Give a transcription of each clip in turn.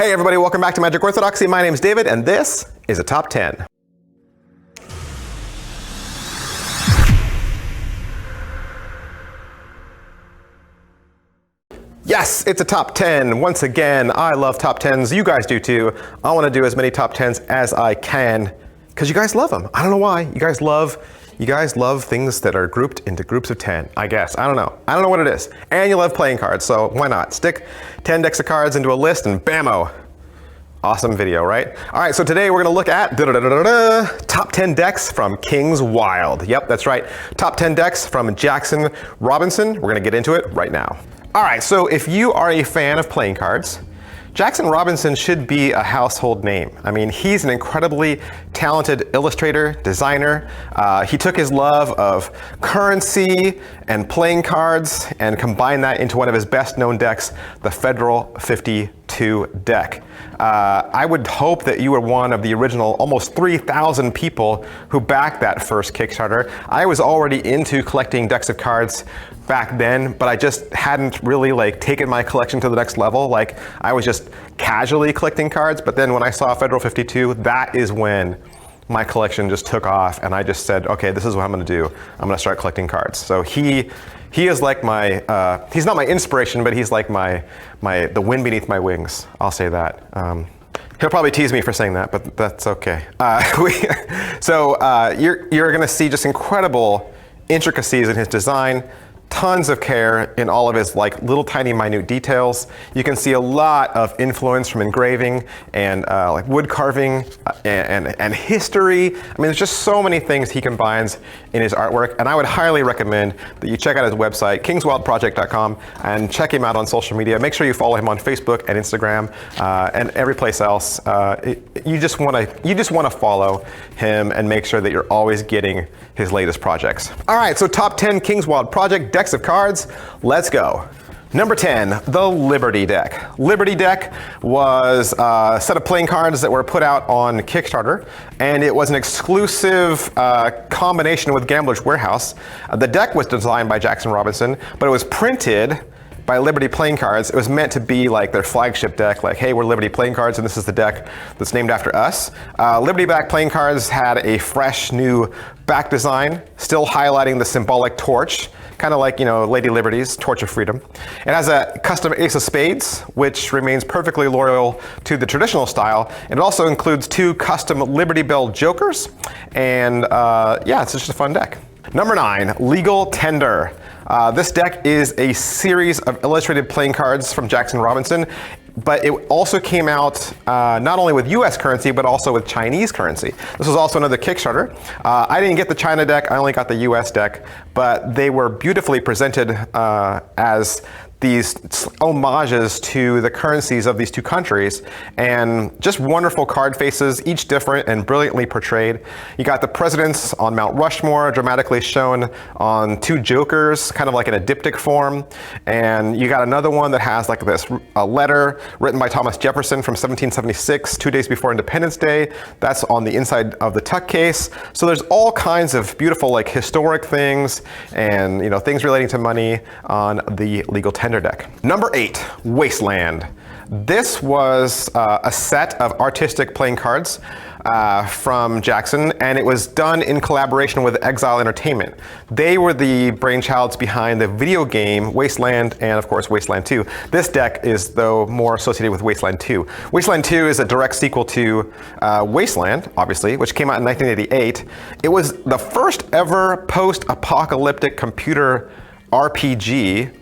Hey everybody, welcome back to Magic Orthodoxy. My name is David, and this is a Top 10. Yes, it's a top 10. Once again, I love top 10s. You guys do too. I want to do as many top 10s as I can because you guys love them. I don't know why. You guys love things that are grouped into groups of 10, I guess. I don't know. I don't know what it is. And you love playing cards, so why not? Stick 10 decks of cards into a list and bammo. Awesome video, right? All right, so today we're gonna look at top 10 decks from Kings Wild. Yep, that's right. Top 10 decks from Jackson Robinson. We're gonna get into it right now. All right, so if you are a fan of playing cards, Jackson Robinson should be a household name. I mean, he's an incredibly talented illustrator, designer. He took his love of currency and playing cards and combined that into one of his best known decks, the Federal 52 deck. I would hope that you were one of the original almost 3,000 people who backed that first Kickstarter. I was already into collecting decks of cards back then, but I just hadn't really taken my collection to the next level. I was just casually collecting cards, but then when I saw Federal 52, that is when my collection just took off, and I just said, okay, this is what I'm gonna do. I'm gonna start collecting cards. So he is like my, he's not my inspiration, but he's like the wind beneath my wings. I'll say that. He'll probably tease me for saying that, but that's okay. You're gonna see just incredible intricacies in his design, tons of care in all of his little tiny minute details. You can see a lot of influence from engraving and wood carving and history. I mean, there's just so many things he combines in his artwork, and I would highly recommend that you check out his website, kingswildproject.com, and check him out on social media. Make sure you follow him on Facebook and Instagram and every place else. You just want to follow him and make sure that you're always getting his latest projects. All right, so top 10 Kings Wild Project decks of cards. Let's go. Number 10, the Liberty deck. Liberty deck was a set of playing cards that were put out on Kickstarter, and it was an exclusive combination with Gambler's Warehouse. The deck was designed by Jackson Robinson, but it was printed by Liberty Playing Cards. It was meant to be their flagship deck, hey, we're Liberty Playing Cards, and this is the deck that's named after us. Liberty back Playing Cards had a fresh new back design, still highlighting the symbolic torch, kind of like, Lady Liberty's Torch of Freedom. It has a custom Ace of Spades, which remains perfectly loyal to the traditional style. It also includes 2 custom Liberty Bell Jokers, and yeah, it's just a fun deck. Number 9, Legal Tender. This deck is a series of illustrated playing cards from Jackson Robinson, but it also came out not only with US currency, but also with Chinese currency. This was also another Kickstarter. I didn't get the China deck, I only got the US deck, but they were beautifully presented as these homages to the currencies of these 2 countries, and just wonderful card faces, each different and brilliantly portrayed. You got the presidents on Mount Rushmore dramatically shown on 2 jokers, kind of like in a diptych form, and you got another one that has a letter written by Thomas Jefferson from 1776, 2 days before Independence Day. That's on the inside of the tuck case. So there's all kinds of beautiful historic things and things relating to money on the Legal Tender deck. Number 8, Wasteland. This was a set of artistic playing cards from Jackson, and it was done in collaboration with Exile Entertainment. They were the brainchilds behind the video game Wasteland and, of course, Wasteland 2. This deck is, though, more associated with Wasteland 2. Wasteland 2 is a direct sequel to Wasteland, obviously, which came out in 1988. It was the first ever post-apocalyptic computer RPG,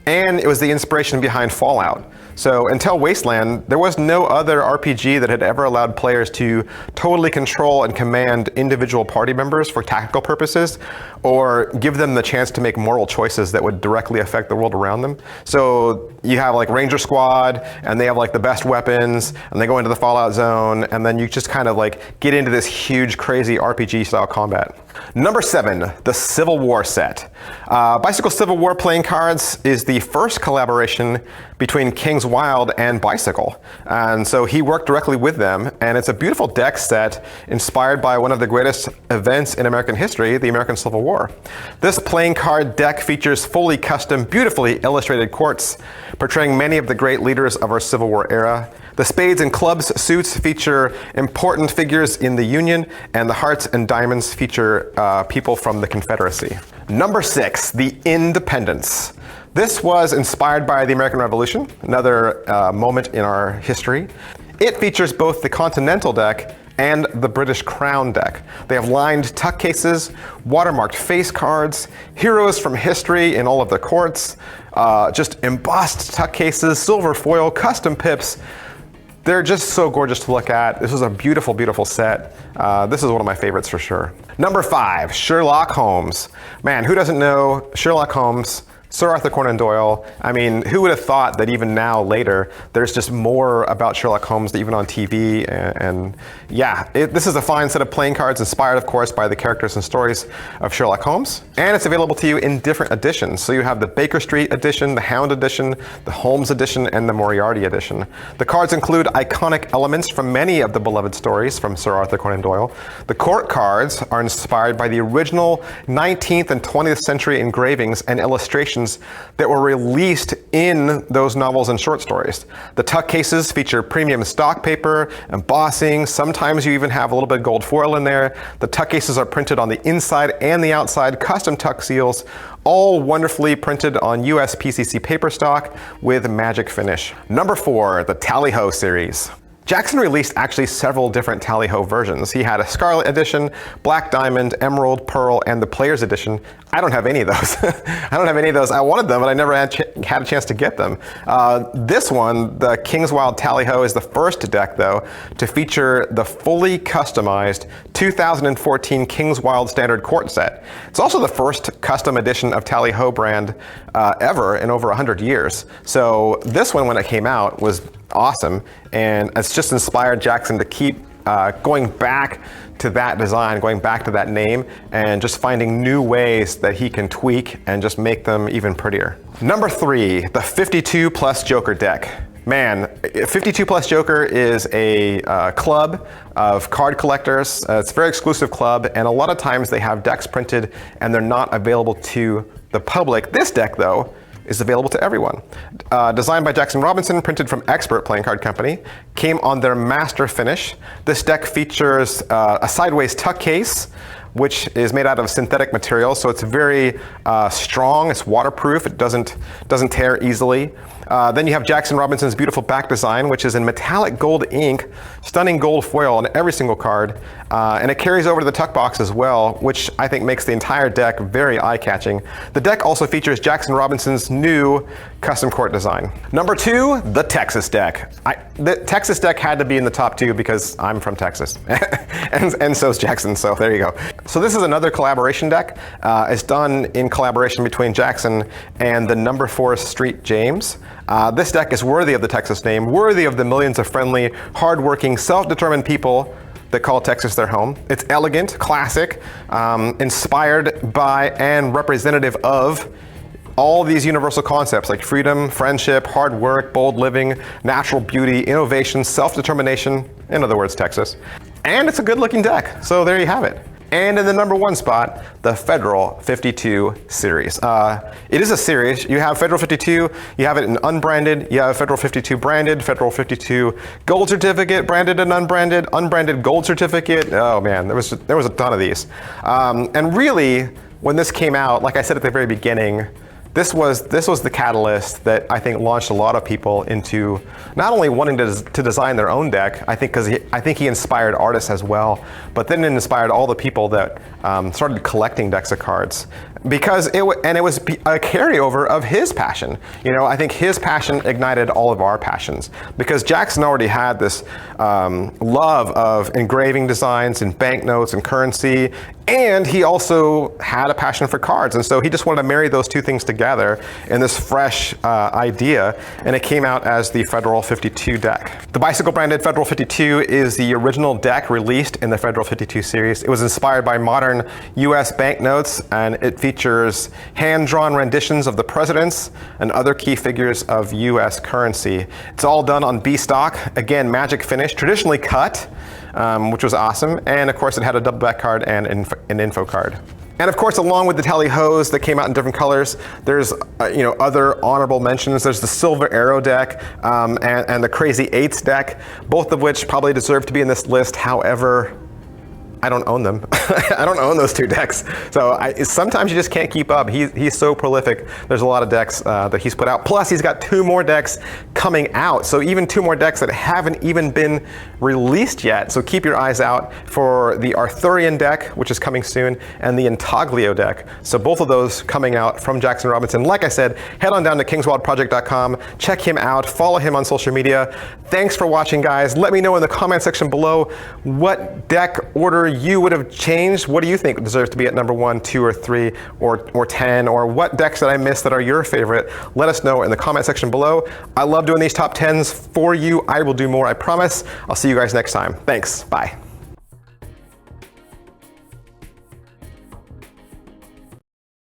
and it was the inspiration behind Fallout. So until Wasteland, there was no other RPG that had ever allowed players to totally control and command individual party members for tactical purposes, or give them the chance to make moral choices that would directly affect the world around them. So you have Ranger Squad, and they have the best weapons, and they go into the Fallout zone, and then you just kind of get into this huge, crazy RPG style combat. Number 7, the Civil War set. Bicycle Civil War playing cards is the first collaboration between Kings Wild and Bicycle. And so he worked directly with them, and it's a beautiful deck set inspired by one of the greatest events in American history, the American Civil War. This playing card deck features fully custom, beautifully illustrated courts portraying many of the great leaders of our Civil War era. The spades and clubs suits feature important figures in the Union, and the hearts and diamonds feature people from the Confederacy. Number 6, the Independence. This was inspired by the American Revolution, another moment in our history. It features both the Continental deck and the British Crown deck. They have lined tuck cases, watermarked face cards, heroes from history in all of the courts, just embossed tuck cases, silver foil, custom pips. They're just so gorgeous to look at. This is a beautiful, beautiful set. This is one of my favorites for sure. Number 5, Sherlock Holmes. Man, who doesn't know Sherlock Holmes? Sir Arthur Conan Doyle. I mean, who would have thought that even now, later, there's just more about Sherlock Holmes even on TV. And yeah, this is a fine set of playing cards inspired, of course, by the characters and stories of Sherlock Holmes. And it's available to you in different editions. So you have the Baker Street edition, the Hound edition, the Holmes edition, and the Moriarty edition. The cards include iconic elements from many of the beloved stories from Sir Arthur Conan Doyle. The court cards are inspired by the original 19th and 20th century engravings and illustrations that were released in those novels and short stories. The tuck cases feature premium stock paper, embossing. Sometimes you even have a little bit of gold foil in there. The tuck cases are printed on the inside and the outside, custom tuck seals, all wonderfully printed on US PCC paper stock with magic finish. Number 4, the Tallyho Series. Jackson released actually several different Tallyho versions. He had a Scarlet edition, Black Diamond, Emerald, Pearl, and the Players edition. I don't have any of those. I don't have any of those. I wanted them, but I never had a chance to get them. This one, the King's Wild Tallyho, is the first deck, though, to feature the fully customized 2014 King's Wild Standard Court set. It's also the first custom edition of Tallyho brand ever in over 100 years. So this one, when it came out, was awesome, and it's just inspired Jackson to keep going back to that design, going back to that name, and just finding new ways that he can tweak and just make them even prettier. Number 3, the 52 plus Joker deck. Man, 52 plus Joker is a club of card collectors. It's a very exclusive club, and a lot of times they have decks printed and they're not available to the public. This deck, though, is available to everyone. Designed by Jackson Robinson, printed from Expert Playing Card Company, came on their master finish. This deck features a sideways tuck case, which is made out of synthetic material, so it's very strong, it's waterproof, it doesn't tear easily. Then you have Jackson Robinson's beautiful back design, which is in metallic gold ink, stunning gold foil on every single card, and it carries over to the tuck box as well, which I think makes the entire deck very eye-catching. The deck also features Jackson Robinson's new custom court design. Number 2, the Texas deck. The Texas deck had to be in the top 2 because I'm from Texas, and so is Jackson, so there you go. So this is another collaboration deck. It's done in collaboration between Jackson and the Number 4 Street James. This deck is worthy of the Texas name, worthy of the millions of friendly, hardworking, self-determined people that call Texas their home. It's elegant, classic, inspired by and representative of all these universal concepts like freedom, friendship, hard work, bold living, natural beauty, innovation, self-determination, in other words, Texas. And it's a good-looking deck, so there you have it. And in the number 1 spot, the Federal 52 Series. It is a series. You have Federal 52, you have it in unbranded, you have Federal 52 branded, Federal 52 gold certificate, branded and unbranded, unbranded gold certificate. Oh man, there was a ton of these. And really, when this came out, like I said at the very beginning, this was the catalyst that I think launched a lot of people into not only wanting to design their own deck, I think he inspired artists as well, but then it inspired all the people that started collecting decks of cards. Because it was a carryover of his passion. You know, I think his passion ignited all of our passions, because Jackson already had this love of engraving designs and banknotes and currency, and he also had a passion for cards, and so he just wanted to marry those two things together in this fresh idea, and it came out as the Federal 52 deck. The bicycle branded Federal 52 is the original deck released in the Federal 52 series. It was inspired by modern US banknotes, and it features features hand-drawn renditions of the presidents and other key figures of US currency. It's all done on B stock, again, magic finish, traditionally cut, which was awesome. And of course it had a double back card and an info card. And of course, along with the Tallyhos that came out in different colors, there's other honorable mentions. There's the Silver Arrow deck and the Crazy Eights deck, both of which probably deserve to be in this list. However, I don't own them. I don't own those two decks. So sometimes you just can't keep up. He's so prolific. There's a lot of decks that he's put out. Plus, he's got 2 more decks coming out. So even 2 more decks that haven't even been released yet. So keep your eyes out for the Arthurian deck, which is coming soon, and the Intaglio deck. So both of those coming out from Jackson Robinson. Like I said, head on down to kingswildproject.com. Check him out. Follow him on social media. Thanks for watching, guys. Let me know in the comment section below what deck order you would have changed. What do you think deserves to be at number 1, 2, or 3, or 10, or what decks that I missed that are your favorite? Let us know in the comment section below. I love doing these top 10s for you. I will do more, I promise. I'll see you guys next time. Thanks. Bye.